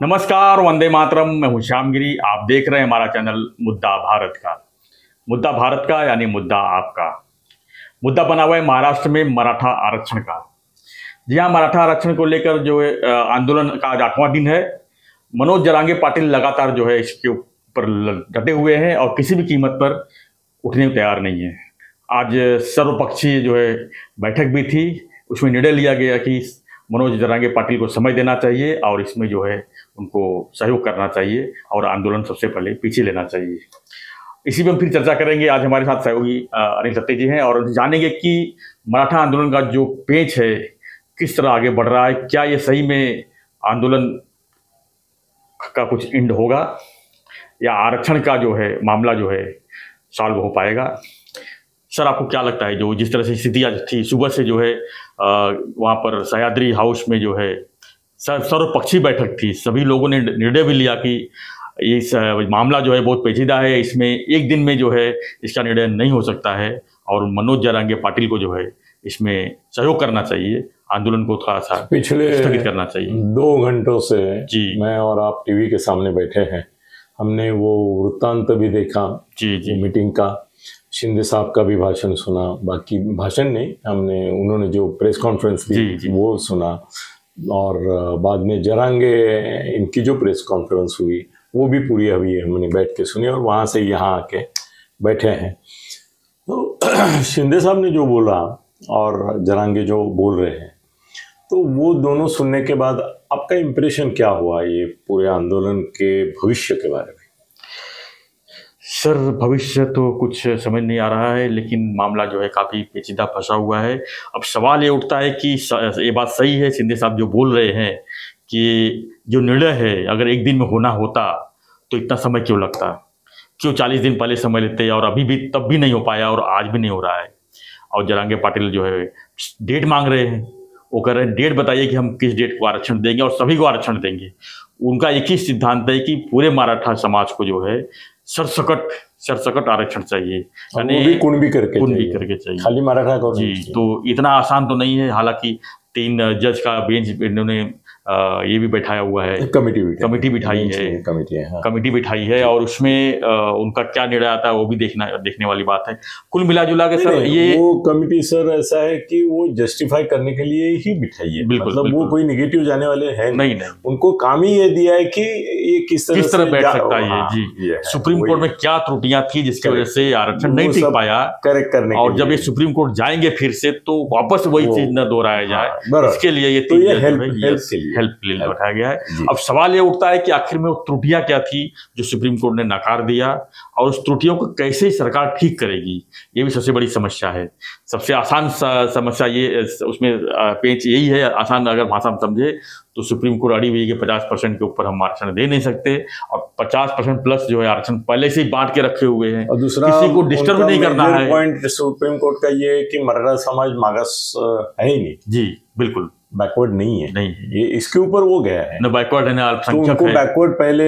नमस्कार, वंदे मातरम। मैं हूं श्यामगिरी। आप देख रहे हैं हमारा चैनल मुद्दा भारत का। मुद्दा भारत का यानी मुद्दा आपका। मुद्दा बना हुआ है महाराष्ट्र में मराठा आरक्षण का। जी हाँ, मराठा आरक्षण को लेकर जो है आंदोलन का आज 8वां दिन है। मनोज जरांगे पाटिल लगातार जो है इसके ऊपर डटे हुए हैं और किसी भी कीमत पर उठने को तैयार नहीं है। आज सर्वपक्षीय जो है बैठक भी थी, उसमें निर्णय लिया गया कि मनोज जरांगे पाटिल को समय देना चाहिए और इसमें जो है उनको सहयोग करना चाहिए और आंदोलन सबसे पहले पीछे लेना चाहिए। इसी पर हम फिर चर्चा करेंगे। आज हमारे साथ सहयोगी अनिल सत्ते जी हैं और जानेंगे कि मराठा आंदोलन का जो पेच है किस तरह आगे बढ़ रहा है। क्या ये सही में आंदोलन का कुछ एंड होगा या आरक्षण का जो है मामला जो है सॉल्व हो पाएगा। सर, आपको क्या लगता है जो जिस तरह से स्थिति आज थी, सुबह से जो है वहाँ पर सह्याद्री हाउस में जो है सर्वपक्षीय बैठक थी, सभी लोगों ने निर्णय भी लिया कि इस मामला जो है बहुत पेचीदा है, इसमें एक दिन में जो है इसका निर्णय नहीं हो सकता है और मनोज जरांगे पाटिल को जो है इसमें सहयोग करना चाहिए, आंदोलन को थोड़ा सा पिछले स्थगित करना चाहिए। 2 घंटों से जी मैं और आप टीवी के सामने बैठे हैं। हमने वो वृत्तांत भी देखा जी मीटिंग का, शिंदे साहब का भी भाषण सुना, बाकी भाषण नहीं, हमने उन्होंने जो प्रेस कॉन्फ्रेंस दी वो सुना और बाद में जरांगे इनकी जो प्रेस कॉन्फ्रेंस हुई वो भी पूरी अभी हमने बैठ के सुनी और वहाँ से यहाँ आके बैठे हैं। तो शिंदे साहब ने जो बोला और जरांगे जो बोल रहे हैं, तो वो दोनों सुनने के बाद आपका इम्प्रेशन क्या हुआ ये पूरे आंदोलन के भविष्य के बारे में? सर, भविष्य तो कुछ समझ नहीं आ रहा है, लेकिन मामला जो है काफ़ी पेचीदा फंसा हुआ है। अब सवाल ये उठता है कि ये बात सही है शिंदे साहब जो बोल रहे हैं कि जो निर्णय है अगर एक दिन में होना होता तो इतना समय क्यों लगता, क्यों 40 दिन पहले समय लेते और अभी भी तब भी नहीं हो पाया और आज भी नहीं हो रहा है। और जरांगे पाटिल जो है डेट मांग रहे हैं, वो कह रहे हैं डेट बताइए कि हम किस डेट को आरक्षण देंगे और सभी को आरक्षण देंगे। उनका एक ही सिद्धांत है कि पूरे मराठा समाज को जो है सरसकट आरक्षण चाहिए, यानी कुणबी करके चाहिए, खाली मराठा को जी। तो इतना आसान तो नहीं है। हालांकि 3 जज का बेंच इन्होंने ये भी बैठाया हुआ है, कमेटी बिठाई है, कमेटी बिठाई है और उसमें उनका क्या निर्णय आता है वो भी देखने वाली बात है। कुल मिला जुला के सर ये वो कमेटी सर ऐसा है कि वो जस्टिफाई करने के लिए ही बिठाई है, मतलब वो कोई निगेटिव जाने वाले हैं नहीं। उनको काम ही ये दिया है कि ये किस तरह बैठ सकता है। जी, सुप्रीम कोर्ट में क्या त्रुटियां थी जिसकी वजह से आरक्षण नहीं टिक पाया, करेक्ट करने और जब ये सुप्रीम कोर्ट जाएंगे फिर से तो वापस वही चीज न दोहराया जाए, इसके लिए ये हेल्प के लिए बैठाया गया है। अब सवाल ये उठता है कि आखिर में वो त्रुटियां क्या थी जो सुप्रीम कोर्ट ने नकार दिया और उस त्रुटियों को कैसे सरकार ठीक करेगी, ये भी सबसे बड़ी समस्या है। सबसे आसान समस्या ये उसमें पेच यही है, आसान अगर भाषा में समझे तो सुप्रीम कोर्ट अड़ी हुई है कि 50% के ऊपर हम आरक्षण दे नहीं सकते और 50% प्लस जो है आरक्षण पहले से ही बांट के रखे हुए हैं और दूसरा किसी को डिस्टर्ब नहीं करना है। पॉइंट सुप्रीम कोर्ट का ये है कि मराठा समाज मागास है ही नहीं। जी बिल्कुल, बैकवर्ड नहीं है, ये इसके ऊपर वो गया है न बैकवर्ड है न अल्पसंख्यक है, तो उनको बैकवर्ड पहले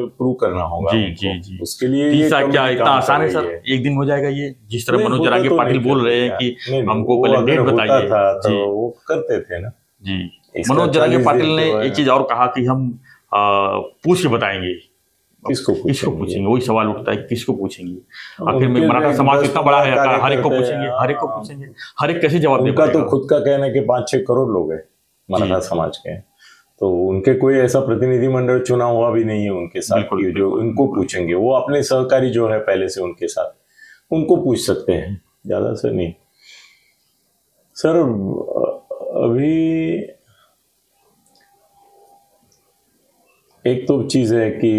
प्रूव करना होगा। जी उसके लिए ये क्या इतना आसान है सर, एक दिन हो जाएगा ये? जिस तरह मनोज जरांगे पाटिल बोल रहे हैं कि हमको पहले डेट बताइए, तो वो करते थे ना जी। मनोज जरांगे पाटिल ने एक चीज और कहा कि हम पूछ के बताएंगे। किसको पूछेंगे? वही सवाल उठता है, किसको पूछेंगे? आखिर में मराठा समाज इतना बड़ा है, हर एक को पूछेंगे, हर एक कैसे जवाब देगा? उनका तो खुद का कहना है कि 5-6 करोड़ लोग हैं मराठा समाज के, तो उनके कोई ऐसा प्रतिनिधि मंडल चुना हुआ भी नहीं है उनके साथ जो उनको पूछेंगे। वो अपने सहकारी जो है पहले से उनके साथ, उनको पूछ सकते हैं, ज्यादा से नहीं। सर, अभी एक तो चीज़ है कि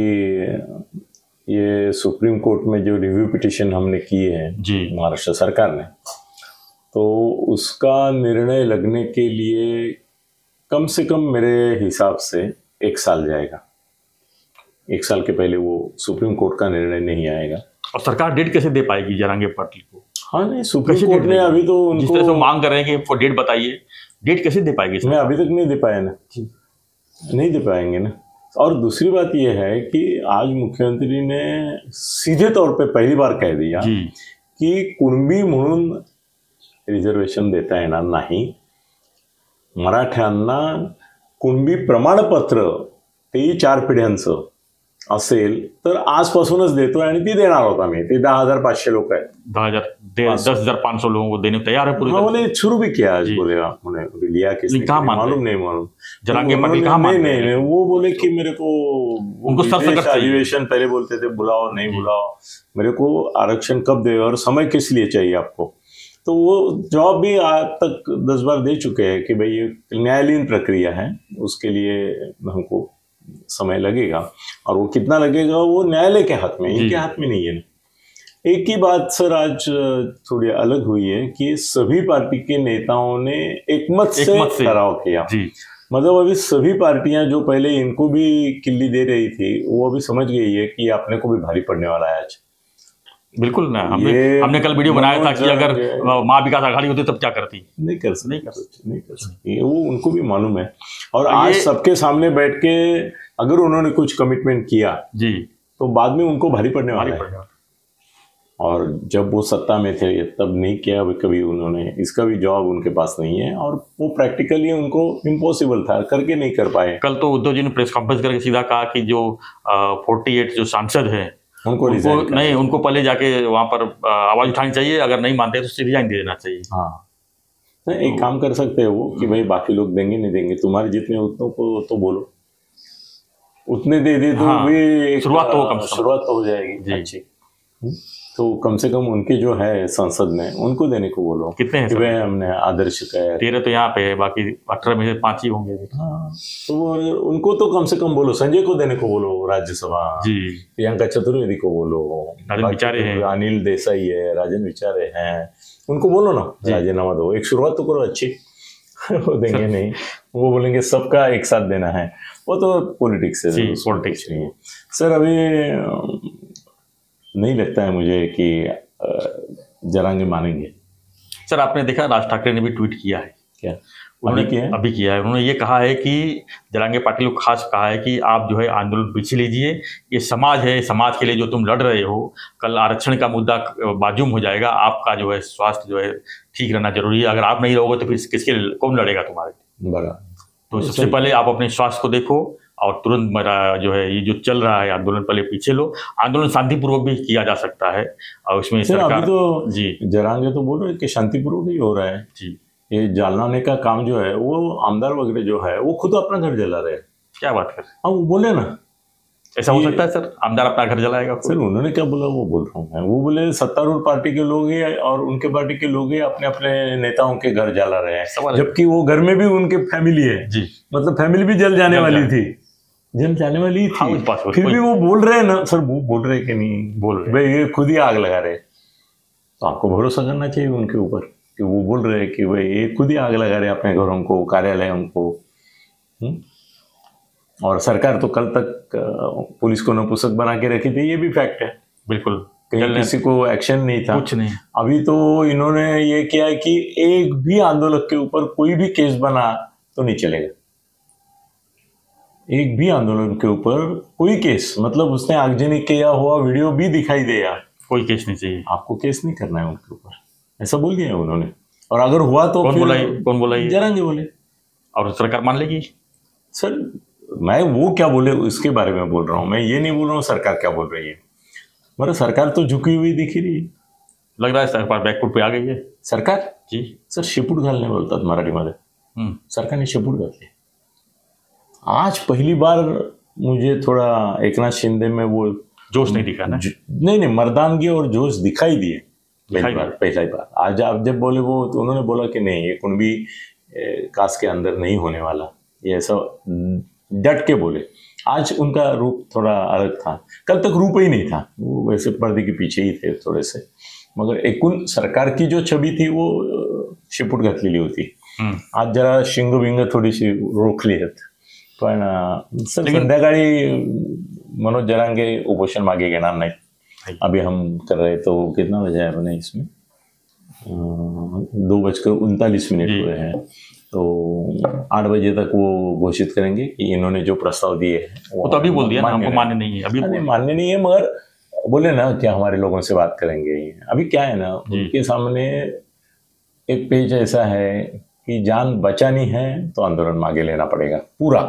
ये सुप्रीम कोर्ट में जो रिव्यू पिटीशन हमने किए हैं महाराष्ट्र सरकार ने, तो उसका निर्णय लगने के लिए कम से कम मेरे हिसाब से 1 साल जाएगा। 1 साल के पहले वो सुप्रीम कोर्ट का निर्णय नहीं आएगा। और सरकार डेट कैसे दे पाएगी जरांगे पाटिल को? हाँ नहीं, सुप्रीम कोर्ट ने अभी तो जिस तरह से मांग कर रहे हैं कि डेट बताइए, डेट कैसे दे पाएगी? मैं अभी तक नहीं दे पाया ना, नहीं दे पाएंगे ना। और दूसरी बात यह है कि आज मुख्यमंत्री ने सीधे तौर पे पहली बार कह दिया की कुणबी म्हणून रिझर्वेशन देता येणार नाही, मराठ्यांना कुणबी प्रमाणपत्र तेही 4 पिढ्यांचं असेल तर आजपासूनच देतोय आणि ती देणार होता मी. ते 10,500 लोक आहेत. 10,500 लोगों को देने को तैयार है पूरी हाँ, तरह बोले शुरू भी किया आज, बोले उन्होंने लिया किसने, कहाँ मानते मालूम नहीं मालूम. जरांगे पाटिल उन्होंने- कहाँ नहीं मानते नहीं हैं? नहीं, वो बोले कि मेरे को उनको सरसकट चाहिए। अधिवेशन पहले बोलते थे बुलाओ नहीं बुलाओ, मेरे को आरक्षण कब दे और समय किस लिए चाहिए आपको. तो वो जवाब भी आज तक 10 बार दे चुके हैं कि भाई ये न्यायालयीन प्रक्रिया है, उसके लिए हमको समय लगेगा और वो कितना लगेगा वो न्यायालय के हाथ में, इनके हाथ में नहीं है. एक ही बात सर आज थोड़ी अलग हुई है कि सभी पार्टी के नेताओं ने एकमत से ठहराव किया. जी मतलब अभी सभी पार्टियां जो पहले इनको भी किल्ली दे रही थी वो अभी समझ गई है कि अपने को भी भारी पड़ने वाला है आज. बिल्कुल ना. हमने कल वीडियो बनाया था कि अगर माँ विकास आघाड़ी होती तब क्या करती. नहीं कर सकती. वो उनको भी मालूम है. और आज सबके सामने बैठ के अगर उन्होंने कुछ कमिटमेंट किया जी तो बाद में उनको भारी पड़ने वाला है. और जब वो सत्ता में थे तब नहीं किया कभी उन्होंने, इसका भी जवाब उनके पास नहीं है और वो प्रैक्टिकली उनको इम्पॉसिबल था, करके नहीं कर पाए. कल तो उद्धव जी ने प्रेस कॉन्फ्रेंस करके सीधा कहा कि जो 48 जो सांसद हैं उनको नहीं, उनको पहले जाके वहां पर आवाज उठानी चाहिए, अगर नहीं मानते तो रिजाइन दे देना चाहिए. हाँ, एक काम कर सकते हैं वो कि भाई बाकी लोग देंगे नहीं देंगे, तुम्हारे जितने उतनों को तो बोलो, उतने दे दे तो भी शुरुआत तो हो जाएगी अच्छी. तो कम से कम उनके जो है संसद में उनको देने को बोलो. कितने हैं? भाई हमने आदर्श का 13 तो यहाँ पे है, बाकी 18 में से 5 ही होंगे. हाँ, तो उनको तो कम से कम बोलो. संजय को देने को बोलो राज्यसभा जी, प्रियंका चतुर्वेदी को बोलो, विचारे हैं, अनिल देसाई है, राजन विचारे हैं, उनको बोलो ना राजीनामा दो. एक शुरुआत तो करो अच्छी. वो देंगे नहीं, वो बोलेंगे सबका एक साथ देना है. वो तो पॉलिटिक्स है, पॉलिटिक्स नहीं है सर. अभी नहीं लगता है मुझे कि जरांगे मानेंगे. सर आपने देखा राज ठाकरे ने भी ट्वीट किया है. क्या उन्होंने अभी किया है. उन्होंने ये कहा है कि जरांगे पाटिल को खास कहा है कि आप जो है आंदोलन पीछे लीजिए, ये समाज है, समाज के लिए जो तुम लड़ रहे हो, कल आरक्षण का मुद्दा बाजूम हो जाएगा, आपका जो है स्वास्थ्य जो है ठीक रहना जरूरी है. अगर आप नहीं रहोगे तो फिर किसके कौन लड़ेगा तुम्हारे. बराबर. तो सबसे पहले आप अपने स्वास्थ्य को देखो और तुरंत मेरा जो है ये जो चल रहा है आंदोलन पहले पीछे लो. आंदोलन शांतिपूर्वक भी किया जा सकता है और उसमें सरकार अभी तो जी जरांगे तो बोल रहे हैं कि शांतिपूर्वक ही हो रहा है जी. ये जलाने का काम जो है वो आमदार वगैरह जो है वो खुद अपना घर जला रहे हैं. क्या बात कर. हाँ, वो बोले ना ऐसा हो सकता है सर, आमदार अपना घर जलाएगा. सर उन्होंने क्या बोला वो बोल रहा हूँ मैं. वो बोले सत्तारूढ़ पार्टी के लोग ही और उनके पार्टी के लोग ही अपने अपने नेताओं के घर जला रहे हैं, जबकि वो घर में भी उनके फैमिली है जी. मतलब फैमिली भी जल जाने वाली थी, जल जाने वाली थी. हाँ, फिर भी वो बोल रहे हैं ना सर. वो बोल रहे कि नहीं बोल रहे भाई, ये खुद ही आग लगा रहे. तो आपको भरोसा करना चाहिए उनके ऊपर कि वो बोल रहे हैं कि भाई ये खुद ही आग लगा रहे अपने घरों को, कार्यालयों को. और सरकार तो कल तक पुलिस को नपुंसक बना के रखी थी, ये भी फैक्ट है. बिल्कुल. कहीं किसी को एक्शन नहीं था, कुछ नहीं. अभी तो इन्होंने ये किया है कि एक भी आंदोलक के ऊपर कोई भी केस बना तो नहीं चलेगा. एक भी आंदोलन के ऊपर कोई केस, मतलब उसने आगजनी किया हुआ वीडियो भी दिखाई देगा, कोई केस नहीं चाहिए. आपको केस नहीं करना है उनके ऊपर, ऐसा बोल दिया है उन्होंने. और अगर हुआ तो कौन बोला? जरांगे बोले. और सरकार मान लेगी. सर मैं वो क्या बोले उसके बारे में बोल रहा हूँ, मैं ये नहीं बोल रहा हूँ सरकार क्या बोल रही है. मतलब सरकार तो झुकी हुई दिख रही है. लग रहा है सरकार बैकफुट पे आ गई है. सरकार जी सर शेपूट घालणे बोलतात मराठीमध्ये. सरकारने शेपूट घातले. आज पहली बार मुझे थोड़ा एकनाथ शिंदे में वो जोश नहीं दिखा ना. नहीं मर्दानगी और जोश दिखाई दिए पहला ही बार. आज आप जब बोले वो तो उन्होंने बोला कि नहीं ये कुणबी कास्ट के अंदर नहीं होने वाला, ये ऐसा डट के बोले. आज उनका रूप थोड़ा अलग था, कल तक रूप ही नहीं था, वो वैसे पर्दे के पीछे ही थे थोड़े से. मगर एकूण सरकार की जो छवि थी वो शेपूट घातलेली होती. आज जरा शिंग बिंग थोडीशी रोखली आहेत. पण सर संध्याकाळी मनोज जरांगे उपोषण मागे घेणार नाहीत. अभी हम कर रहे तो कितना बजे है अपने इसमें 2:39 हुए हैं. तो 8 बजे तक वो घोषित करेंगे कि इन्होंने जो प्रस्ताव दिए हैं वो तो अभी बोल दिया ना, हमको मान्य नहीं है. अभी मान्य नहीं है, मगर बोले ना कि हमारे लोगों से बात करेंगे. अभी क्या है ना, उनके सामने एक पेज ऐसा है कि जान बचानी है तो आंदोलन मागे लेना पड़ेगा पूरा.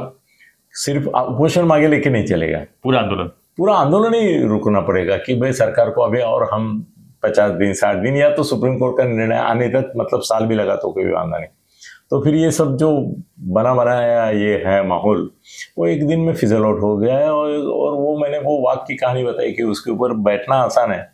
सिर्फ उपोषण मांगे लेके नहीं चलेगा, पूरा आंदोलन ही रुकना पड़ेगा कि भाई सरकार को अभी और हम 50 दिन 60 दिन या तो सुप्रीम कोर्ट का निर्णय आने तक, मतलब साल भी लगा तो कोई वांधा नहीं। तो फिर ये सब जो बना बनाया ये है माहौल, वो एक दिन में फिजल आउट हो गया है। और वो मैंने वो वाघ की कहानी बताई कि उसके ऊपर बैठना आसान है,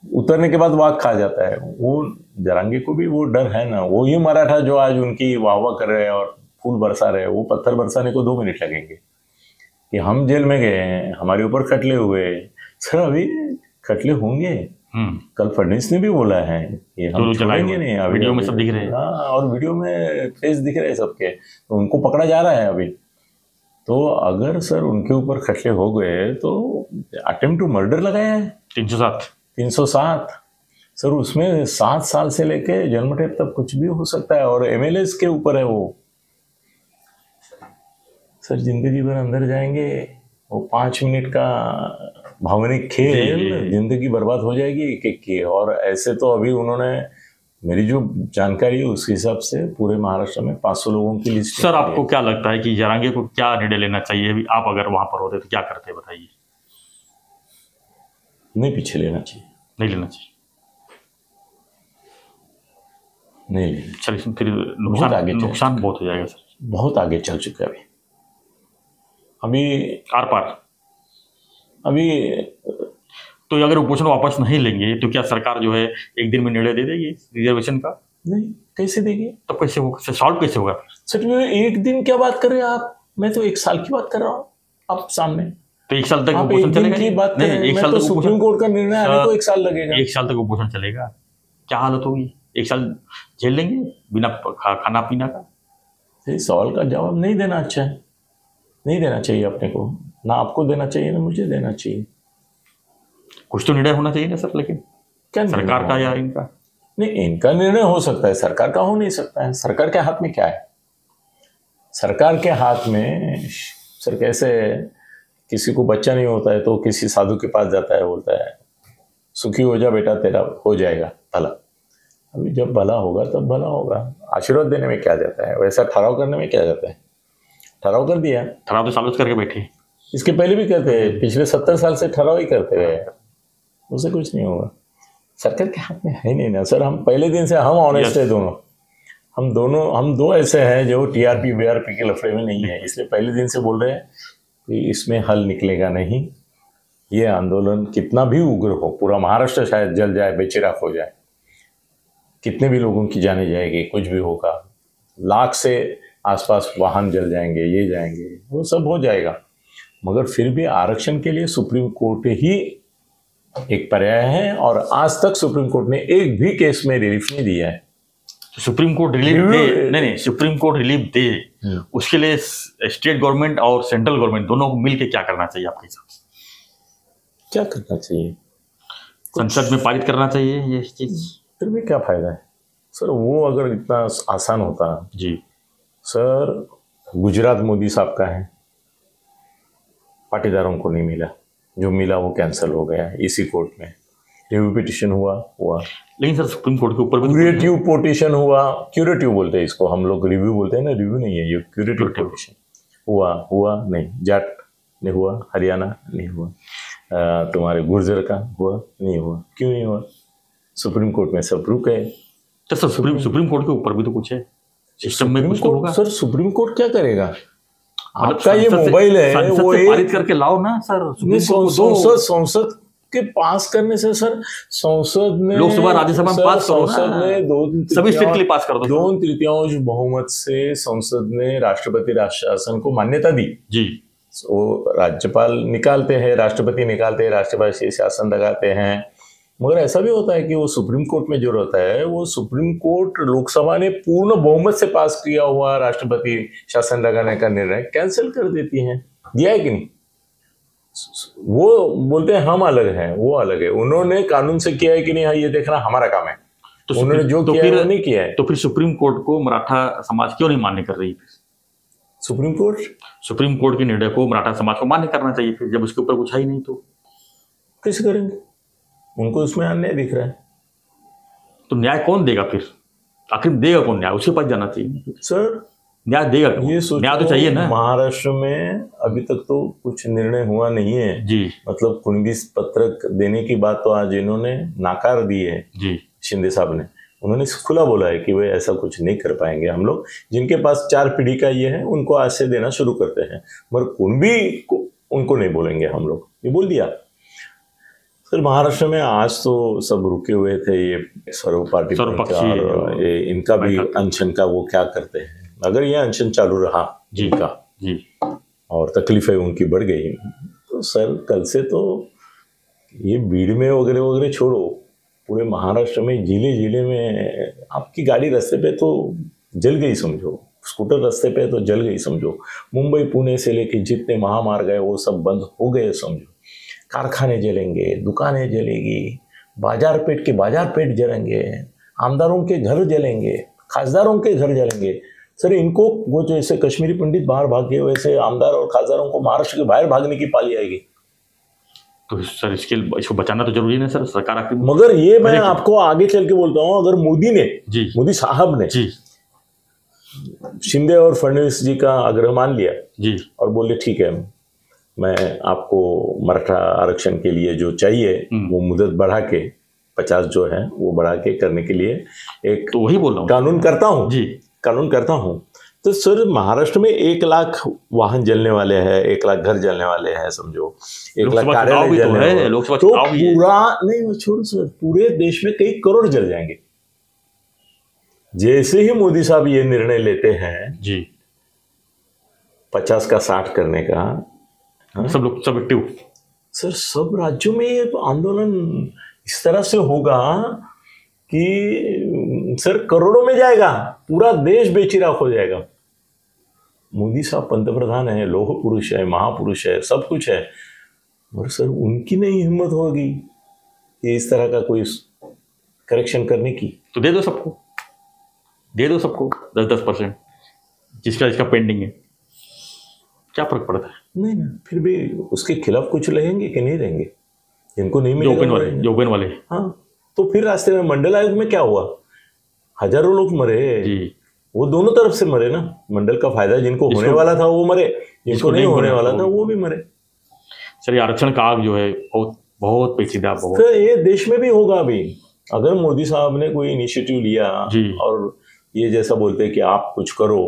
उतरने के बाद वाघ खा जाता है। वो जरांगे को भी वो डर है ना, वो ही मराठा जो आज उनकी वाह वाह कर रहे हैं और फूल बरसा रहे हैं, वो पत्थर बरसाने को 2 मिनट लगेंगे कि हम जेल में गए हैं, हमारे ऊपर खटले हुए। सर अभी खटले होंगे, कल फडणवीस ने भी बोला है कि हम छोड़ेंगे नहीं। अभी वीडियो में सब दिख रहे हैं। हाँ, और वीडियो में फेस दिख रहे हैं सबके, तो उनको पकड़ा जा रहा है अभी। तो अगर सर उनके ऊपर खटले हो गए तो अटेम्प्ट टू मर्डर लगाया है 307 सर, उसमें 7 साल से लेके जन्मठेप तक कुछ भी हो सकता है। और एमएलएस के ऊपर है वो सर, जिंदगी भर अंदर जाएंगे। वो 5 मिनट का भावनिक खेल जिंदगी बर्बाद हो जाएगी एक एक की। और ऐसे तो अभी उन्होंने, मेरी जो जानकारी है उसके हिसाब से पूरे महाराष्ट्र में 500 लोगों की लिस्ट। सर आपको क्या लगता है कि जरांगे को क्या निर्णय लेना चाहिए? अभी आप अगर वहां पर होते तो क्या करते, बताइए। नहीं पीछे लेना चाहिए, नहीं लेना चाहिए, नहीं लेना। चलिए फिर नुकसान बहुत हो जाएगा सर, बहुत आगे चल चुका है अभी आर पार। अभी तो अगर उपोषण वापस नहीं लेंगे तो क्या सरकार जो है एक दिन में निर्णय दे देगी रिजर्वेशन का? नहीं, कैसे देगी? तो कैसे होगा, सॉल्व कैसे होगा? सच में एक दिन क्या बात कर रहे हैं आप? मैं तो 1 साल की बात कर रहा हूँ आप सामने। तो 1 साल तक आप उपोषण एक दिन चलेगा? की बात कर रहे हैं, 1 मैं साल तो तक सुप्रीम कोर्ट का निर्णय आने को 1 साल लगेगा। 1 साल तक उपोषण चलेगा? क्या हालत होगी? 1 साल झेल लेंगे बिना खाना पीना का? इस सवाल का जवाब नहीं देना अच्छा है, नहीं देना चाहिए अपने को, ना आपको देना चाहिए ना मुझे देना चाहिए। कुछ तो निर्णय होना चाहिए ना सर, लेकिन क्या सरकार का या इनका? नहीं, इनका निर्णय हो सकता है, सरकार का हो नहीं सकता है। सरकार के हाथ में क्या है? सरकार के हाथ में सर कैसे, किसी को बच्चा नहीं होता है तो किसी साधु के पास जाता है, बोलता है सुखी हो जा बेटा, तेरा हो जाएगा भला। अभी जब भला होगा तब भला होगा। आशीर्वाद देने में क्या जाता है, वैसा ठहराव करने में क्या जाता है? ठहराव कर दिया, ठहराव तो सालों से करके बैठे, इसके पहले भी करते हैं, पिछले 70 साल से ठहराव ही करते हुए, उससे कुछ नहीं होगा। सरकार के हाथ में है नहीं ना सर। हम पहले दिन से हम ऑनेस्ट है दोनों, हम दो ऐसे हैं जो टीआरपी बीआरपी के लफड़े में नहीं है, इसलिए पहले दिन से बोल रहे हैं कि इसमें हल निकलेगा नहीं। ये आंदोलन कितना भी उग्र हो, पूरा महाराष्ट्र शायद जल जाए, बेचिराख हो जाए, कितने भी लोगों की जाने जाएगी, कुछ भी होगा, लाख से आसपास वाहन जल जाएंगे, ये जाएंगे, वो सब हो जाएगा, मगर फिर भी आरक्षण के लिए सुप्रीम कोर्ट ही एक पर्याय है। और आज तक सुप्रीम कोर्ट ने एक भी केस में रिलीफ नहीं दिया है। तो सुप्रीम कोर्ट रिलीफ दे, नहीं सुप्रीम कोर्ट रिलीफ दे, उसके लिए स्टेट गवर्नमेंट और सेंट्रल गवर्नमेंट दोनों को मिलकर क्या करना चाहिए आपके हिसाब से? क्या करना चाहिए? संसद में पारित करना चाहिए ये चीज। फिर भी क्या फायदा है सर? वो अगर इतना आसान होता जी सर। गुजरात मोदी साहब का है, पाटीदारों को नहीं मिला, जो मिला वो कैंसिल हो गया इसी कोर्ट में। रिव्यू पिटिशन हुआ, लेकिन सर सुप्रीम कोर्ट के ऊपर क्यूरेटिव पिटिशन हुआ, क्यूरेटिव बोलते हैं इसको हम लोग, रिव्यू बोलते हैं ना, रिव्यू नहीं है ये, क्यूरेटिव पिटिशन हुआ नहीं, जाट ने हुआ, हरियाणा नहीं हुआ, तुम्हारे गुर्जर का हुआ नहीं हुआ, क्यों नहीं हुआ? सुप्रीम कोर्ट में सब रुक गए। तो सर सुप्रीम कोर्ट के ऊपर भी तो कुछ है सिस्टम में, कुछ तो होगा सर। सुप्रीम कोर्ट क्या करेगा? आपका ये मोबाइल है, वो पारित करके लाओ ना सर। संसद के पास करने से सर, संसद में, लोकसभा राज्यसभा में पास करो, संसद में सभी स्टेट के लिए पास कर दो। 2/3 बहुमत से संसद ने राष्ट्रपति शासन को मान्यता दी जी। वो राज्यपाल निकालते हैं, राष्ट्रपति निकालते हैं, राष्ट्रपति शासन लगाते हैं। मगर ऐसा भी होता है कि वो सुप्रीम कोर्ट में जो रहता है, वो सुप्रीम कोर्ट लोकसभा ने पूर्ण बहुमत से पास किया हुआ राष्ट्रपति शासन लगाने का निर्णय कैंसिल कर देती है। दिया है कि नहीं? वो बोलते हैं हम अलग हैं, वो अलग है। उन्होंने कानून से किया है कि नहीं, हाँ ये देखना हमारा काम है। तो उन्होंने जो किया है वो नहीं किया है। तो फिर सुप्रीम कोर्ट को मराठा समाज क्यों नहीं मान्य कर रही? सुप्रीम कोर्ट के निर्णय को मराठा समाज को मान्य करना चाहिए फिर, जब उसके ऊपर कुछ है ही नहीं तो कैसे करेंगे? उनको उसमें अन्याय दिख रहा है। तो न्याय कौन देगा फिर? आखिर देगा कौन न्याय? उसके पास जाना चाहिए सर। न्याय देगा कौन? ये सोचो, न्याय तो चाहिए ना। महाराष्ट्र में अभी तक तो कुछ निर्णय हुआ नहीं है जी मतलब कुणबी पत्रक देने की बात तो आज इन्होंने नाकार दी है जी। शिंदे साहब ने। उन्होंने खुला बोला है कि वे ऐसा कुछ नहीं कर पाएंगे। हम लोग जिनके पास 4 पीढ़ी का ये है उनको आज से देना शुरू करते हैं, मगर कुणबी को उनको नहीं बोलेंगे हम लोग, ये बोल दिया। सर मुहाराष्ट्र में आज तो सब रुके हुए थे, ये सर्व पार्टी और ये इनका भी अनशन का वो क्या करते हैं। अगर ये अनशन चालू रहा जिनका जी और तकलीफें उनकी बढ़ गई तो सर कल से तो ये भीड़ में वगैरह वगैरह छोड़ो, पूरे महाराष्ट्र में जिले जिले में आपकी गाड़ी रास्ते पे तो जल गई समझो, स्कूटर रास्ते पे तो जल गई समझो। मुंबई पुणे से लेके जितने महामार्ग है वो सब बंद हो गए समझो। कारखाने जलेंगे, दुकानें जलेगी, बाजार पेट के बाजार पेट जलेंगे, आमदारों के घर जलेंगे, खासदारों के घर जलेंगे। सर इनको वो जो ऐसे कश्मीरी पंडित बाहर भाग गए वैसे आमदार और खासदारों को महाराष्ट्र के बाहर भागने की पाली आएगी। तो सर इसको बचाना तो जरूरी है सर, सरकार आखिर। मगर ये मैं आपको आगे चल के बोलता हूँ, अगर मोदी साहब ने जी शिंदे और फडणवीस जी का आग्रह मान लिया जी और बोले ठीक है मैं आपको मराठा आरक्षण के लिए जो चाहिए वो मुदत बढ़ा के 50 जो है वो बढ़ा के करने के लिए एक तो वही बोल रहा हूँ कानून करता हूँ जी, कानून करता हूँ। तो सर महाराष्ट्र में 1 लाख वाहन जलने वाले हैं, 1 लाख घर जलने वाले हैं समझो, 1 लाख कार्यालय जलने वाले हैं, लोकसभा तो पूरा नहीं छोड़ो सर, पूरे देश में कई करोड़ जल जाएंगे। जैसे ही मोदी साहब ये निर्णय लेते हैं जी 50 का 60 करने का, सब लोग सब एक्टिव सर सब राज्यों में ये आंदोलन इस तरह से होगा कि सर करोड़ों में जाएगा, पूरा देश बेचिराख हो जाएगा। मोदी साहब पंतप्रधान है, लौह पुरुष है, महापुरुष है, सब कुछ है, और सर उनकी नहीं हिम्मत होगी कि इस तरह का कोई करेक्शन करने की। तो दे दो सबको, दे दो सबको 10% जिसका पेंडिंग है, क्या फर्क पड़ता है? नहीं ना, फिर भी उसके खिलाफ कुछ रहेंगे कि नहीं रहेंगे, जिनको नहीं मिलेगा जो ओपन वाले हाँ। तो फिर रास्ते में मंडल आयोग में क्या हुआ, हजारों लोग मरे जी। वो दोनों तरफ से मरे ना, मंडल का फायदा जिनको होने वाला था वो मरे, जिनको नहीं होने वाला था वो भी मरे। सर ये आरक्षण का आग जो है बहुत बहुत पेचीदा, बहुत तो ये देश में भी होगा। अभी अगर मोदी साहब ने कोई इनिशिएटिव लिया और ये जैसा बोलते हैं कि आप कुछ करो,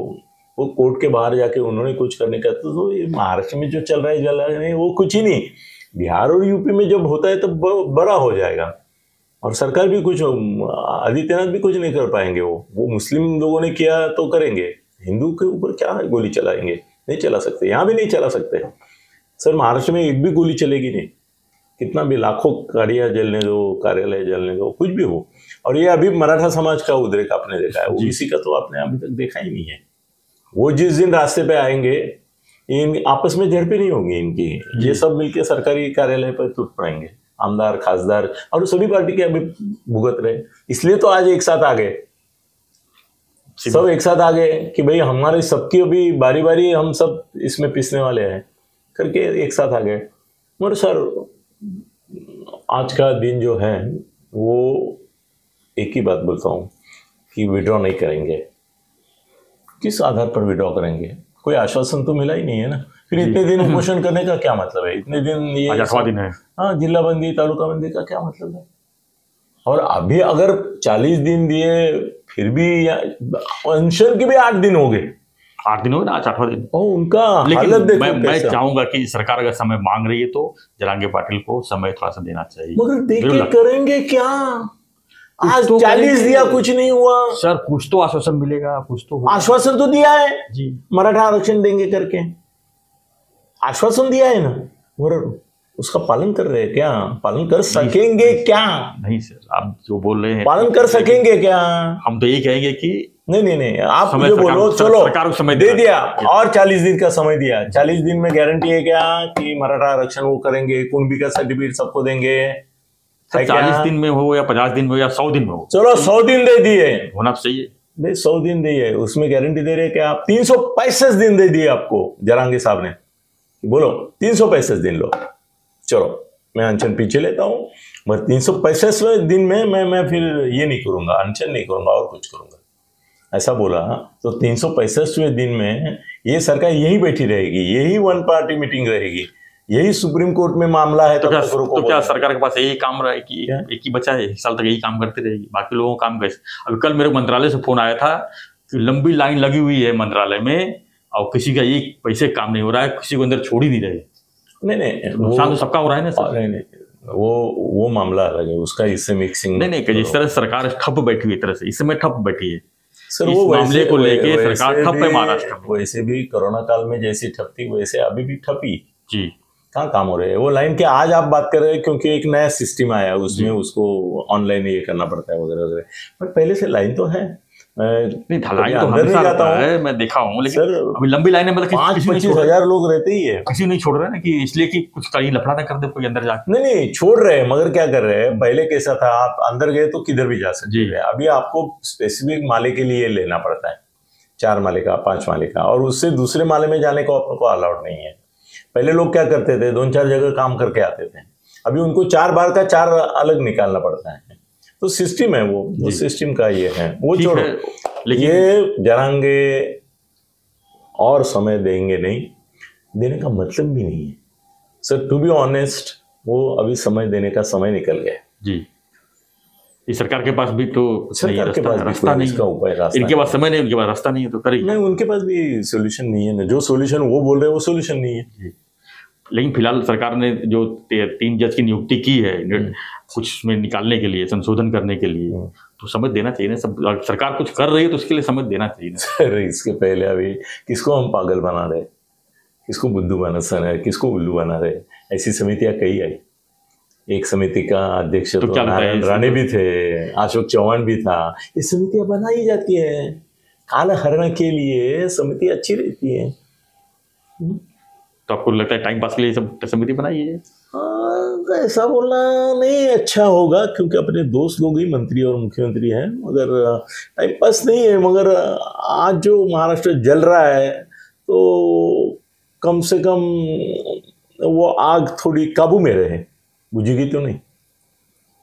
वो कोर्ट के बाहर जाके उन्होंने कुछ करने का, तो ये महाराष्ट्र में जो चल रहा है वो कुछ ही नहीं। बिहार और यूपी में जब होता है तब बड़ा हो जाएगा, और सरकार भी कुछ, आदित्यनाथ भी कुछ नहीं कर पाएंगे। वो मुस्लिम लोगों ने किया तो करेंगे, हिंदू के ऊपर क्या गोली चलाएंगे? नहीं चला सकते, यहाँ भी नहीं चला सकते सर। महाराष्ट्र में एक भी गोली चलेगी नहीं, कितना भी लाखों गाड़ियाँ जलने दो, कार्यालय जलने दो, कुछ भी हो। और ये अभी मराठा समाज का उद्रेक आपने देखा है, ओबीसी का तो आपने अभी तक देखा ही नहीं है। वो जिस दिन रास्ते पे आएंगे इन आपस में झड़पें नहीं होंगी इनकी, ये सब मिलके सरकारी कार्यालय पर टूट पड़ेंगे, आमदार खासदार और सभी पार्टी के अभी भुगत रहे। इसलिए तो आज एक साथ आ गए, सब एक साथ आ गए कि भाई हमारे सबकी अभी बारी बारी, हम सब इसमें पिसने वाले हैं करके एक साथ आ गए। मगर सर आज का दिन जो है वो एक ही बात बोलता हूँ कि विड्रॉ नहीं करेंगे। किस आधार पर विड्रॉ करेंगे? कोई आश्वासन तो मिला ही नहीं है ना। फिर इतने दिन उपोषण करने का क्या मतलब है? इतने दिन ये 8वां दिन है, हाँ, जिला बंदी तालुका बंदी का क्या मतलब है? और अभी अगर 40 दिन दिए फिर भी अनशन के भी 8 दिन हो गए, 8 दिन हो गए ना, आज 8वां दिन। उनका हालत देखो, मैं चाहूंगा कि सरकार अगर समय मांग रही है तो जरांगे पाटिल को समय थोड़ा सा देना चाहिए। मगर देखे करेंगे क्या? आज तो 40 दिया, कुछ नहीं हुआ सर। कुछ तो आश्वासन मिलेगा, कुछ तो आश्वासन तो दिया है जी, मराठा आरक्षण देंगे करके आश्वासन दिया है ना, और उसका पालन कर रहे हैं क्या? पालन कर सकेंगे क्या? नहीं सर, आप जो बोल रहे हैं पालन कर सकेंगे क्या? हम तो यही कहेंगे कि नहीं, आप मुझे बोलो, चलो सरकार समय दे दिया और 40 दिन का समय दिया। 40 दिन में गारंटी है क्या कि मराठा आरक्षण वो करेंगे, कुणबी का सर्टिफिकेट सबको देंगे? 40 दिन में हो या 50 दिन में हो या 100 दिन में हो, चलो 100 दिन दे दिए, होना चाहिए भाई। 100 दिन दिए, उसमें गारंटी दे रहे हैं कि आप 365 दिन दे दिए आपको जरांगे साहब ने। बोलो 365 दिन लो, चलो मैं अनशन पीछे लेता हूँ, मगर 365वें दिन में मैं फिर ये नहीं करूंगा, अनशन नहीं करूंगा और कुछ करूंगा। ऐसा बोला, तो 365वें दिन में ये सरकार यही बैठी रहेगी, यही वन पार्टी मीटिंग रहेगी, यही सुप्रीम कोर्ट में मामला है। तो तब क्या तक रोको तो क्या बोला। सरकार के पास यही काम रहा है कि एक ही बचा है, 1 साल तक यही काम करती रहेगी, बाकी लोगों का काम कैसे? अभी कल मेरे मंत्रालय से फोन आया था कि लंबी लाइन लगी हुई है मंत्रालय में और किसी का एक पैसे काम नहीं हो रहा है, किसी को अंदर छोड़ ही नहीं रहे। नहीं नुकसान तो सबका हो रहा है ना सर। नहीं, वो मामला अलग है, उसका इससे मिक्सिंग नहीं, जिस तरह सरकार ठप बैठी हुई, तरह से इस समय ठप बैठी है सर, इस वो मामले को लेके सरकार ठप है महाराष्ट्र में। वैसे भी कोरोना काल में जैसी ठप थी वैसे अभी भी ठपी। जी, कहाँ काम हो रहे हैं वो लाइन के? आज आप बात कर रहे हैं क्योंकि एक नया सिस्टम आया, उसमें उसको ऑनलाइन ये करना पड़ता है वगैरह वगैरह, बट पहले से लाइन तो है। नहीं लाइन तो अंदर नहीं जाता है, मैं देखा हूँ, लेकिन सर, अभी लंबी लाइन है, मतलब 5-25 हजार लोग रहते ही है। किसी नहीं छोड़ रहे ना, कि इसलिए कि कुछ कहीं लफड़ा ना कर दे कोई अंदर जाके। नहीं छोड़ रहे हैं, मगर क्या कर रहे हैं, पहले कैसा था, आप अंदर गए तो किधर भी जा सकते हैं। अभी आपको स्पेसिफिक माले के लिए लेना पड़ता है, 4 माले का, 5 माले का, और उससे दूसरे माले में जाने को आपको अलाउड नहीं है। पहले लोग क्या करते थे, 2-4 जगह काम करके आते थे, अभी उनको 4 बार का 4 अलग निकालना पड़ता है। तो सिस्टम है वो सिस्टम का ये है, वो छोड़ो। लेकिन ये जरांगे और समय देंगे नहीं, देने का मतलब भी नहीं है सर, टू बी ऑनेस्ट, वो अभी समय देने का समय निकल गया जी। इस सरकार के पास भी तो सरकार के पास रास्ता नहीं, इसका उपाय रास्ता इनके पास समय नहीं, उनके पास रास्ता नहीं है, तो करेगी नहीं, उनके पास भी सोल्यूशन नहीं है ना, जो सोल्यूशन वो बोल रहे हैं वो सोल्यूशन नहीं है। लेकिन फिलहाल सरकार ने जो 3 जज की नियुक्ति की है कुछ में निकालने के लिए, संशोधन करने के लिए, तो समय देना चाहिए ना। सब सरकार कुछ कर रही है तो उसके लिए समय देना चाहिए ना सर। इसके पहले अभी किसको हम पागल बना रहे, किसको बुद्धू बना रहे, किसको उल्लू बना रहे, ऐसी समितियां कई आई। एक समिति का अध्यक्ष तो नारायण राणे भी थे, अशोक चौहान भी था। ये समितियां बनाई जाती है काल हरण के लिए, समिति अच्छी रहती है। तो आपको लगता है टाइम पास के लिए सब समिति बनाई है? ऐसा बोलना नहीं अच्छा होगा, क्योंकि अपने दोस्त लोग ही मंत्री और मुख्यमंत्री हैं, मगर टाइम पास नहीं है। मगर आज जो महाराष्ट्र जल रहा है तो कम से कम वो आग थोड़ी काबू में रहे, बुझेगी तो नहीं,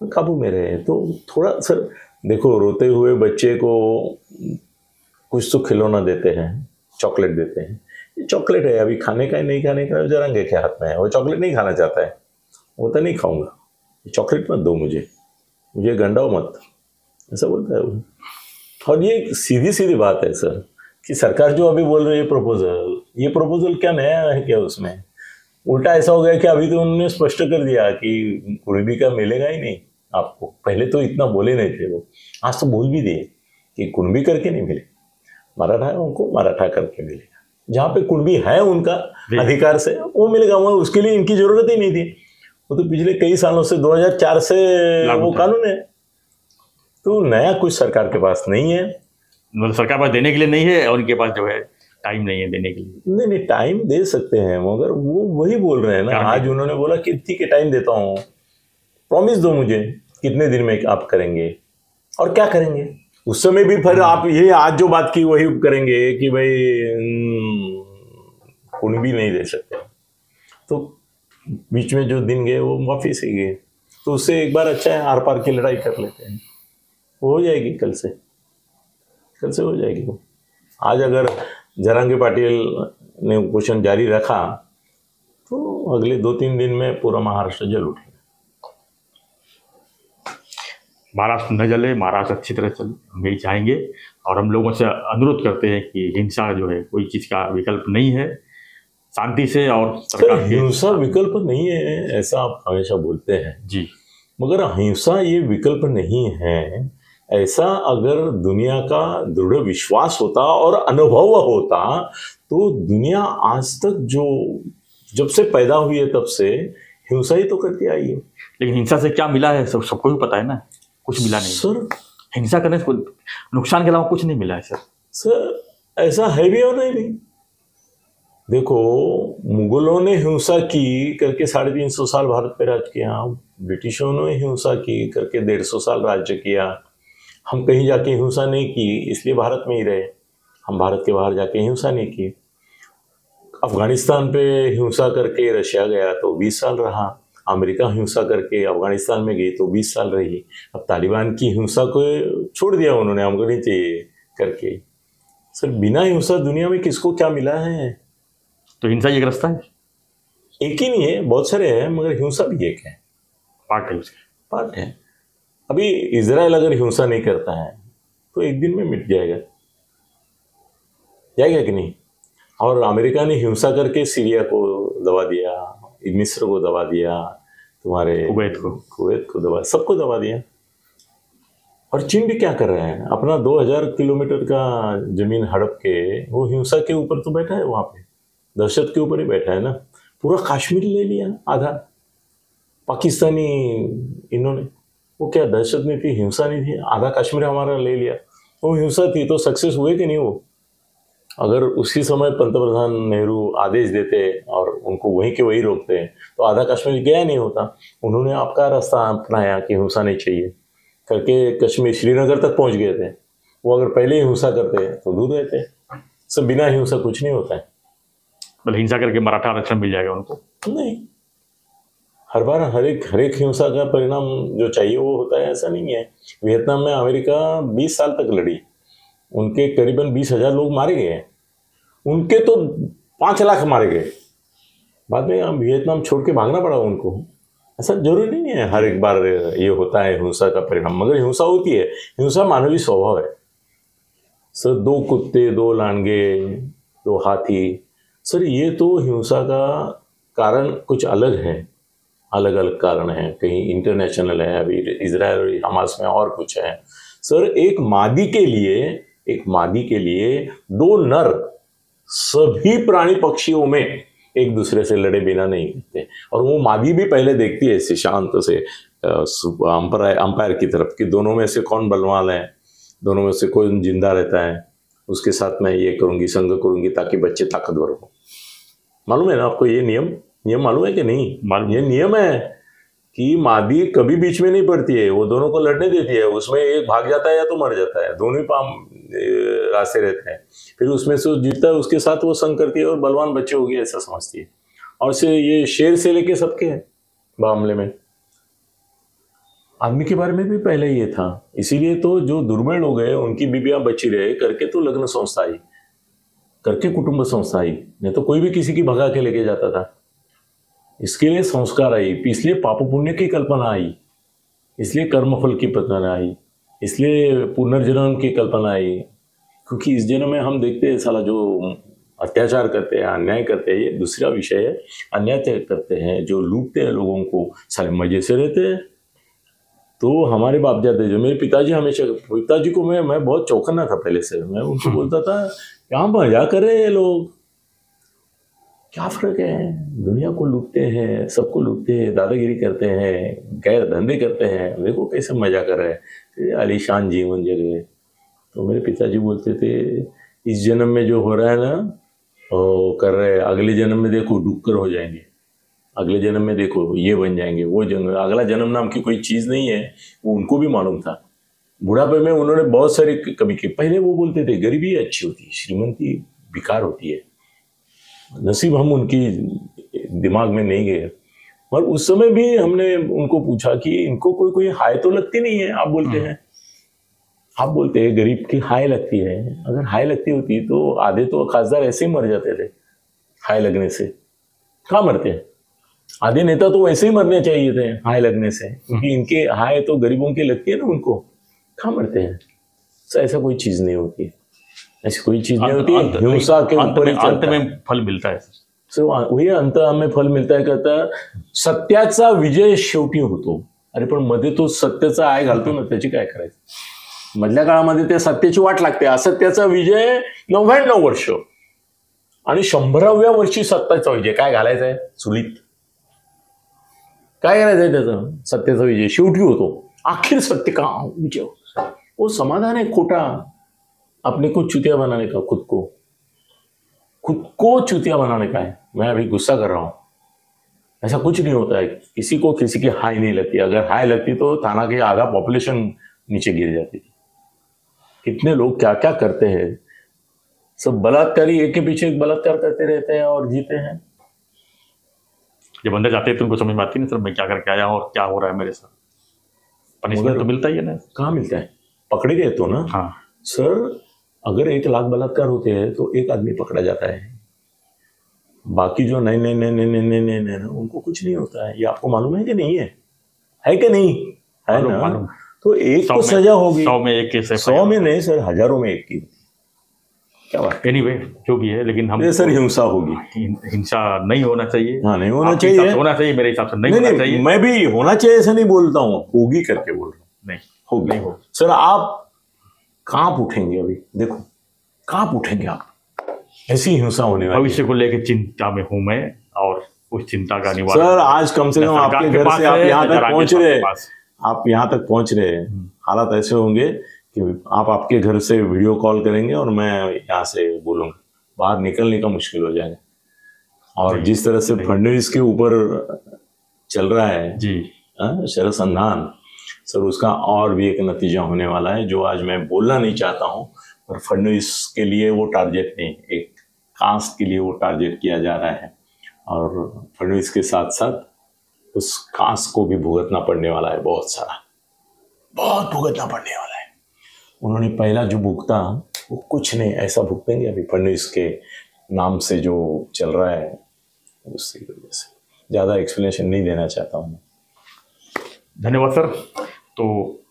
काबू में रहे तो थोड़ा। सर देखो, रोते हुए बच्चे को कुछ तो खिलौना देते हैं, चॉकलेट देते हैं, ये चॉकलेट है, अभी खाने का है नहीं खाने का जरांगे के हाथ में है। वो चॉकलेट नहीं खाना चाहता है, वो तो नहीं खाऊंगा, चॉकलेट मत दो मुझे गंडाओ मत, ऐसा बोलता है वो। और ये सीधी सीधी बात है सर, कि सरकार जो अभी बोल रही है ये प्रपोजल क्या नया है क्या? उसमें उल्टा ऐसा हो गया कि अभी तो उन्होंने स्पष्ट कर दिया कि कुणबी का मिलेगा ही नहीं आपको। पहले तो इतना बोले नहीं थे वो, आज तो बोल भी दिए कि कुणबी करके नहीं मिले, मराठा है उनको मराठा करके मिलेगा। जहाँ पे कुणबी है उनका अधिकार से वो मिलेगा, वहाँ उसके लिए इनकी जरूरत ही नहीं थी। वो तो पिछले कई सालों से 2004 से वो कानून है। तो नया कुछ सरकार के पास नहीं है, मतलब सरकार पास देने के लिए नहीं है, और उनके पास जो है टाइम नहीं है देने के लिए। नहीं टाइम दे सकते हैं, मगर वो वही बोल रहे हैं ना। आज उन्होंने बोला कि ठीक है टाइम देता हूँ, प्रॉमिस दो मुझे कितने दिन में आप करेंगे और क्या करेंगे। उस समय भी फिर आप ये आज जो बात की वही करेंगे कि भाई कुणबी नहीं दे सकते, तो बीच में जो दिन गए वो माफी से गए, तो उससे एक बार अच्छा है आर पार की लड़ाई कर लेते हैं, वो हो जाएगी कल से हो जाएगी वो। आज अगर जरांगे पाटिल ने उपोषण जारी रखा तो अगले 2-3 दिन में पूरा महाराष्ट्र जल उठेगा। महाराष्ट्र न जले, महाराष्ट्र अच्छी तरह चले, हम यही चाहेंगे। और हम लोगों से अनुरोध करते हैं कि हिंसा जो है कोई चीज़ का विकल्प नहीं है, शांति से। और सरकार हिंसा विकल्प नहीं है ऐसा आप हमेशा बोलते हैं जी, मगर हिंसा ये विकल्प नहीं है ऐसा अगर दुनिया का दृढ़ विश्वास होता और अनुभव होता तो दुनिया आज तक जब से पैदा हुई है तब से हिंसा ही तो करती आई है। लेकिन हिंसा से क्या मिला है सबको भी पता है ना, कुछ मिला नहीं सर। हिंसा करने से नुकसान के अलावा कुछ नहीं मिला है सर ऐसा है भी और नहीं भी। देखो, मुगलों ने हिंसा की करके 350 साल भारत पे राज किया, ब्रिटिशों ने हिंसा की करके 150 साल राज्य किया। हम कहीं जाके हिंसा नहीं की इसलिए भारत में ही रहे, हम भारत के बाहर जाके हिंसा नहीं की। अफगानिस्तान पे हिंसा करके रशिया गया तो 20 साल रहा, अमेरिका हिंसा करके अफगानिस्तान में गई तो 20 साल रही। अब तालिबान की हिंसा को छोड़ दिया उन्होंने, हमको नहीं चाहिए, करके। सर बिना हिंसा दुनिया में किसको क्या मिला है? तो हिंसा एक रास्ता है, एक ही नहीं है, बहुत सारे हैं, मगर हिंसा भी एक है, पार्ट है उसके। पार्ट है। अभी इजराइल अगर हिंसा नहीं करता है तो एक दिन में मिट जाएगा, जाएगा कि नहीं? और अमेरिका ने हिंसा करके सीरिया को दबा दिया, मिस्र को दबा दिया, तुम्हारे कुवैत को दबा, सबको दबा दिया। और चीन भी क्या कर रहा है, अपना 2000 किलोमीटर का जमीन हड़प के वो हिंसा के ऊपर तो बैठा है, वहां पे दहशत के ऊपर ही बैठा है ना। पूरा कश्मीर ले लिया आधा, पाकिस्तानी इन्होंने, वो क्या दहशत नहीं थी, हिंसा नहीं थी, आधा कश्मीर हमारा ले लिया। वो हिंसा थी तो सक्सेस हुए कि नहीं? वो अगर उसी समय पंतप्रधान नेहरू आदेश देते और उनको वहीं के वहीं रोकते तो आधा कश्मीर गया नहीं होता। उन्होंने आपका रास्ता अपनाया कि हिंसा नहीं चाहिए करके कश्मीर श्रीनगर तक पहुंच गए थे। वो अगर पहले ही हिंसा करते तो दूर रहते। सब बिना हिंसा कुछ नहीं होता है। मतलब हिंसा करके मराठा आरक्षण मिल जाएगा उनको? नहीं, हर बार हर एक हिंसा का परिणाम जो चाहिए वो होता है, ऐसा नहीं है। वियतनाम में अमेरिका 20 साल तक लड़ी, उनके करीबन 20,000 लोग मारे गए, उनके तो 5 लाख मारे गए। बाद में हम वियतनाम छोड़ के भागना पड़ा उनको। ऐसा जरूरी नहीं है हर एक बार ये होता है हिंसा का परिणाम, मगर हिंसा होती है। हिंसा मानवीय स्वभाव है सर। 2 कुत्ते, 2 लांगे, 2 हाथी, सर ये तो हिंसा का कारण कुछ अलग है, अलग अलग कारण है। कहीं इंटरनेशनल है, अभी इजराइल और हमास में और कुछ है। सर एक मादी के लिए 2 नर सभी प्राणी पक्षियों में एक दूसरे से लड़े बिना नहीं रहते। और वो मादी भी पहले देखती है ऐसे शांत से अंपायर की तरफ कि दोनों में से कौन बलवान है, दोनों में से कौन जिंदा रहता है, उसके साथ मैं ये करूंगी, संग करूंगी ताकि बच्चे ताकतवर हो। मालूम है ना आपको ये नियम मालूम है कि नहीं? मालूम। ये नियम है कि मादी कभी बीच में नहीं पड़ती है, वो दोनों को लड़ने देती है। उसमें एक भाग जाता है या तो मर जाता है, दोनों ही रास्ते रहते हैं। फिर उसमें से जीतता है, उसके साथ वो संग करती है और बलवान बच्चे हो गए ऐसा समझती है। और से ये शेर से लेके सबके है मामले में। आदमी के बारे में भी पहले ये था, इसीलिए तो जो दुर्बल लोग हैं उनकी बीबियां बची रहे करके तो लग्न संस्था आई, करके कुटुंब संस्था आई। नहीं तो कोई भी किसी की भगा के लेके जाता था। इसके लिए संस्कार आई, इसलिए पाप पुण्य की कल्पना आई, इसलिए कर्मफल की कल्पना आई, इसलिए पुनर्जन्म की कल्पना आई। क्योंकि इस जन्म में हम देखते हैं साला जो अत्याचार करते हैं, अन्याय करते हैं, ये दूसरा विषय है। अन्याय करते हैं, जो लूटते हैं लोगों को, साले मजे से रहते हैं। तो हमारे बाप दादा, जो मेरे पिताजी को मैं बहुत चौकन्ना था पहले से। मैं उनको बोलता था क्या मजा कर रहे हैं लोग, क्या फर्क है, दुनिया को लूटते हैं, सबको लूटते हैं, दादागिरी करते हैं, गैर धंधे करते हैं, देखो कैसे मजा कर रहे हैं, आलीशान जीवन जी रहे। तो मेरे पिताजी बोलते थे इस जन्म में जो हो रहा है ना वो कर रहे हैं, अगले जन्म में देखो डूबकर हो जाएंगे, अगले जन्म में देखो ये बन जाएंगे, वो जन्म। अगला जन्म नाम की कोई चीज़ नहीं है, वो उनको भी मालूम था। बुढ़ापे में उन्होंने बहुत सारे कभी के पहले वो बोलते थे गरीबी अच्छी होती है, श्रीमंती बेकार होती है। नसीब हम उनकी दिमाग में नहीं गए। और उस समय भी हमने उनको पूछा कि इनको कोई हाय तो लगती नहीं है। आप बोलते हैं गरीब की हाय लगती है। अगर हाय लगती होती तो आधे तो खासदार ऐसे ही मर जाते थे हाय लगने से। कहाँ मरते हैं? आधे नेता तो वैसे ही मरने चाहिए थे हाय लगने से, क्योंकि इनके हाय तो गरीबों की लगती है ना उनको। कहाँ मरते हैं? ऐसा कोई चीज नहीं होती है, ऐसी कोई चीज नहीं होती है। हिंसा के ऊपर अंत में फल मिलता है। वही अंत में फल मिळता है करता सत्याचा विजय शेवटी होतो. अरे पण मध्ये तो सत्याचा आय घालतो ना, त्याची काय करायचं. मधल्या काळामध्ये त्या सत्याची वाट लागते. असत्याचा विजय 99 वर्ष आणि 100व्या वर्षी सत्याचा विजय. काय घालायचंय चुलीत, काय करायचंय त्याचं. सत्याचा विजय शेवटी होतो. आखिर सत्य का विजय. वो समाधान है खोटा अपने को चुतिया बनाने का, खुद को चुतिया बनाने का है. मैं अभी गुस्सा कर रहा हूं. ऐसा कुछ नहीं होता है. किसी को किसी की हाई नहीं लगती. अगर हाई लगती तो थाना की आधा पॉपुलेशन नीचे गिर जाती थी. कितने लोग क्या क्या करते हैं. सब बलात्कारी एक के पीछे एक बलात्कार करते रहते हैं और जीते हैं. जब अंदर जाते हैं तो उनको समझ में आती नहीं सर मैं क्या करके आया हूं और क्या हो रहा है मेरे साथ. पनिशमेंट तो मिलता ही है ना. कहाँ मिलता है. पकड़े गए तो ना. हाँ सर अगर 1 लाख बलात्कार होते हैं तो 1 आदमी पकड़ा जाता है, बाकी जो नहीं नहीं नहीं नहीं नहीं नहीं नहीं उनको कुछ नहीं होता है। ये आपको मालूम है कि नहीं है कि नहीं है ना? तो एक को सजा होगी, 100 में एक केस है, 100 में नहीं सर, हजारों में एक की। क्या बात? एनीवे जो भी है, लेकिन हम सर हिंसा होगी, हिंसा नहीं होना चाहिए। हाँ नहीं होना आपके चाहिए, हिसाब से होना चाहिए, मेरे हिसाब से नहीं होना चाहिए। मैं भी होना चाहिए ऐसा नहीं बोलता हूँ, होगी करके बोल रहा हूँ। नहीं होगी नहीं हो। सर आप कांप उठेंगे, अभी देखो कांप उठेंगे आप, ऐसी हिंसा होने वाली। भविष्य को लेकर चिंता में हूं मैं, और उस चिंता का निवारण सर आज कम से कम आपके घर से आप यहाँ तक पहुंच रहे, आप यहाँ तक पहुंच रहे, हालात ऐसे होंगे कि आप आपके घर से वीडियो कॉल करेंगे और मैं यहाँ से बोलूँगा, बाहर निकलने का मुश्किल हो जाएगा। और जिस तरह से फडणवीस के ऊपर चल रहा है जी शरसंधान, सर उसका और भी एक नतीजा होने वाला है जो आज मैं बोलना नहीं चाहता हूँ, पर फडणवीस के लिए वो टारगेट नहीं, एक कास्ट के लिए वो टारगेट किया जा रहा है, और फडणवीस के साथ साथ उस कास्ट को भी भुगतना पड़ने वाला है, बहुत भुगतना पड़ने वाला है। उन्होंने पहला जो भुगता वो कुछ नहीं ऐसा भुगतेंगे अभी फडणवीस के नाम से जो चल रहा है, उसकी वजह से ज़्यादा एक्सप्लेनेशन नहीं देना चाहता हूँ। धन्यवाद सर। तो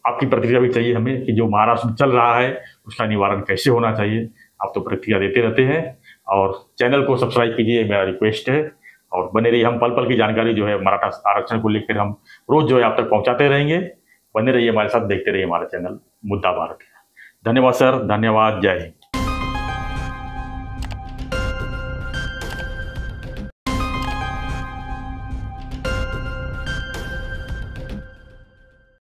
आपकी प्रतिक्रिया भी चाहिए हमें कि जो महाराष्ट्र में चल रहा है उसका निवारण कैसे होना चाहिए। आप तो प्रतिक्रिया देते रहते हैं, और चैनल को सब्सक्राइब कीजिए, मेरा रिक्वेस्ट है, और बने रहिए। हम पल पल की जानकारी जो है मराठा आरक्षण को लेकर हम रोज जो है आप तक पहुंचाते रहेंगे। बने रहिए हमारे साथ, देखते रहिए हमारा चैनल मुद्दा भारत। धन्यवाद सर, धन्यवाद, जय हिंद।